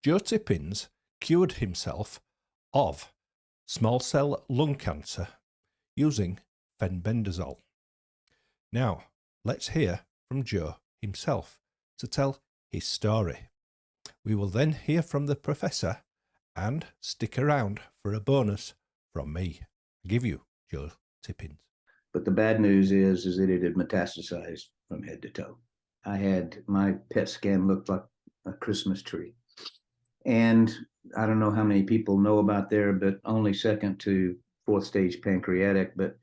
Joe Tippins cured himself of small cell lung cancer using fenbendazole. Now, let's hear from Joe himself to tell his story. We will then hear from the professor and stick around for a bonus from me. I give you Joe Tippins. But the bad news is that it had metastasized from head to toe. I had my PET scan looked like a Christmas tree. And I don't know how many people know about there, but only second to fourth stage pancreatic. But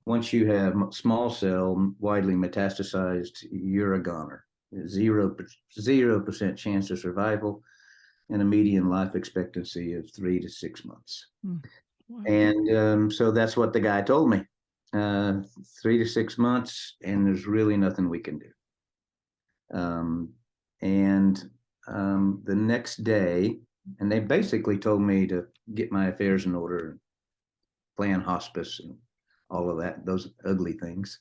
once you have small cell widely metastasized, you're a goner. 0% chance of survival and a median life expectancy of 3 to 6 months. Wow. And so that's what the guy told me. 3 to 6 months, and there's really nothing we can do. The next day, and they basically told me to get my affairs in order and plan hospice and all of that, those ugly things.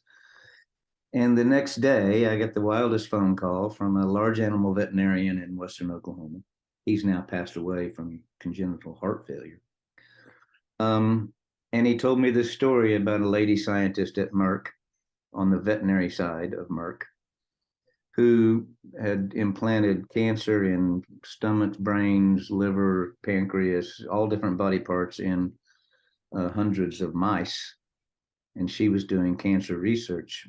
And the next day, I got the wildest phone call from a large animal veterinarian in Western Oklahoma. He's now passed away from congenital heart failure. And he told me this story about a lady scientist at Merck, on the veterinary side of Merck, who had implanted cancer in stomach, brains, liver, pancreas, all different body parts in hundreds of mice. And she was doing cancer research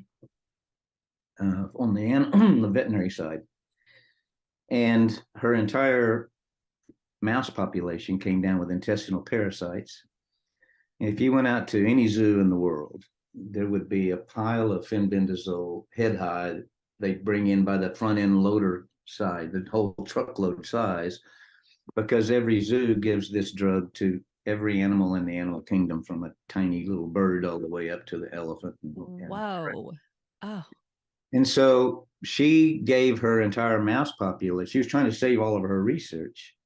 on the veterinary side. And her entire mouse population came down with intestinal parasites. And if you went out to any zoo in the world, there would be a pile of fenbendazole head high. They'd bring in by the front end loader side, the whole truckload size, because every zoo gives this drug to every animal in the animal kingdom, from a tiny little bird all the way up to the elephant. Whoa. Oh. And so she gave her entire mouse population. She was trying to save all of her research.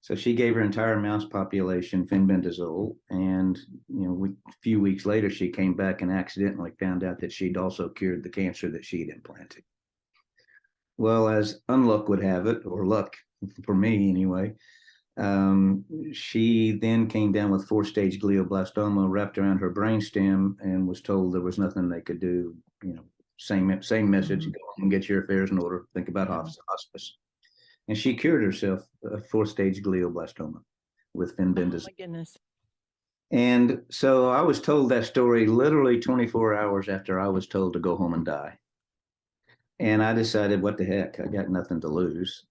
So she gave her entire mouse population fenbendazole. And, a few weeks later, she came back and accidentally found out that she'd also cured the cancer that she'd implanted. Well, as unluck would have it, or luck for me anyway, she then came down with 4-stage glioblastoma wrapped around her brainstem and was told there was nothing they could do. Same message, go home and get your affairs in order, think about hospice. And she cured herself of 4-stage glioblastoma with fenbendazole. Oh my goodness. And so I was told that story literally 24 hours after I was told to go home and die. And I decided, what the heck, I got nothing to lose.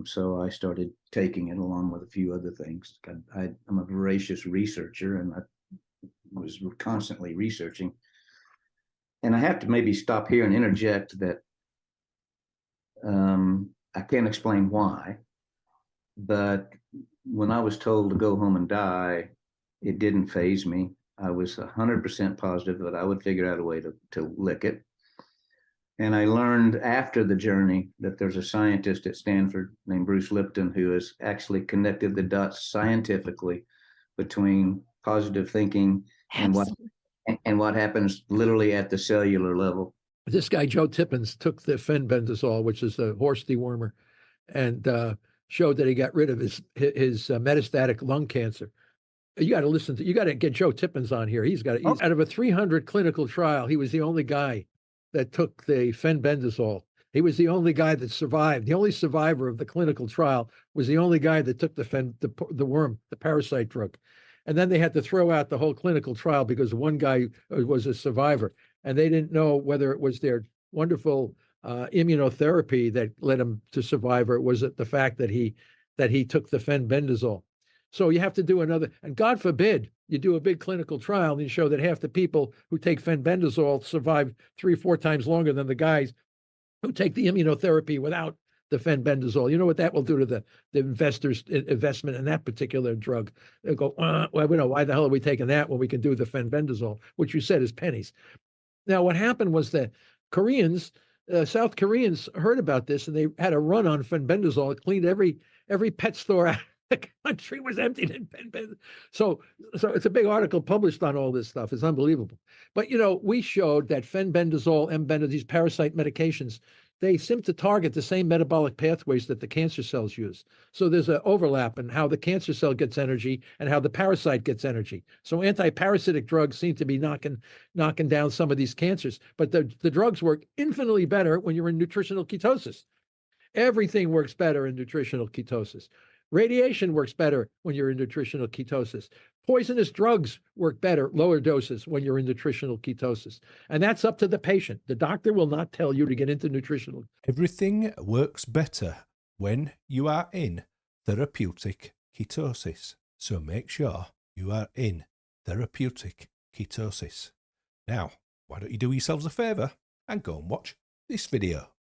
So I started taking it along with a few other things. I'm a voracious researcher, and I was constantly researching. And I have to maybe stop here and interject that I can't explain why, but when I was told to go home and die, it didn't faze me. I was 100% positive that I would figure out a way to lick it. And I learned after the journey that there's a scientist at Stanford named Bruce Lipton who has actually connected the dots scientifically between positive thinking and what happens literally at the cellular level. This guy, Joe Tippins, took the fenbendazole, which is a horse dewormer, and showed that he got rid of his metastatic lung cancer. You got to get Joe Tippins on here. He's out of a 300 clinical trial, he was the only guy that took the fenbendazole. He was the only guy that survived. The only survivor of the clinical trial was the only guy that took the worm, the parasite drug. And then they had to throw out the whole clinical trial because one guy was a survivor. And they didn't know whether it was their wonderful immunotherapy that led him to survive, or was it the fact that he took the fenbendazole. So you have to do another, and God forbid you do a big clinical trial and you show that half the people who take fenbendazole survive 3 or 4 times longer than the guys who take the immunotherapy without the fenbendazole. You know what that will do to the investors' investment in that particular drug? They'll go, well, we know why the hell are we taking that when we can do the fenbendazole, which you said is pennies. Now, what happened was the Koreans, South Koreans heard about this, and they had a run on fenbendazole. It cleaned every pet store out. The country was emptied in fenbendazole. So it's a big article published on all this stuff. It's unbelievable. But, we showed that fenbendazole, these parasite medications, they seem to target the same metabolic pathways that the cancer cells use. So there's an overlap in how the cancer cell gets energy and how the parasite gets energy. So anti-parasitic drugs seem to be knocking down some of these cancers, but the drugs work infinitely better when you're in nutritional ketosis. Everything works better in nutritional ketosis. Radiation works better when you're in nutritional ketosis. Poisonous drugs work better, lower doses, when you're in nutritional ketosis. And that's up to the patient. The doctor will not tell you to get into nutritional. Everything works better when you are in therapeutic ketosis. So make sure you are in therapeutic ketosis. Now, why don't you do yourselves a favour and go and watch this video?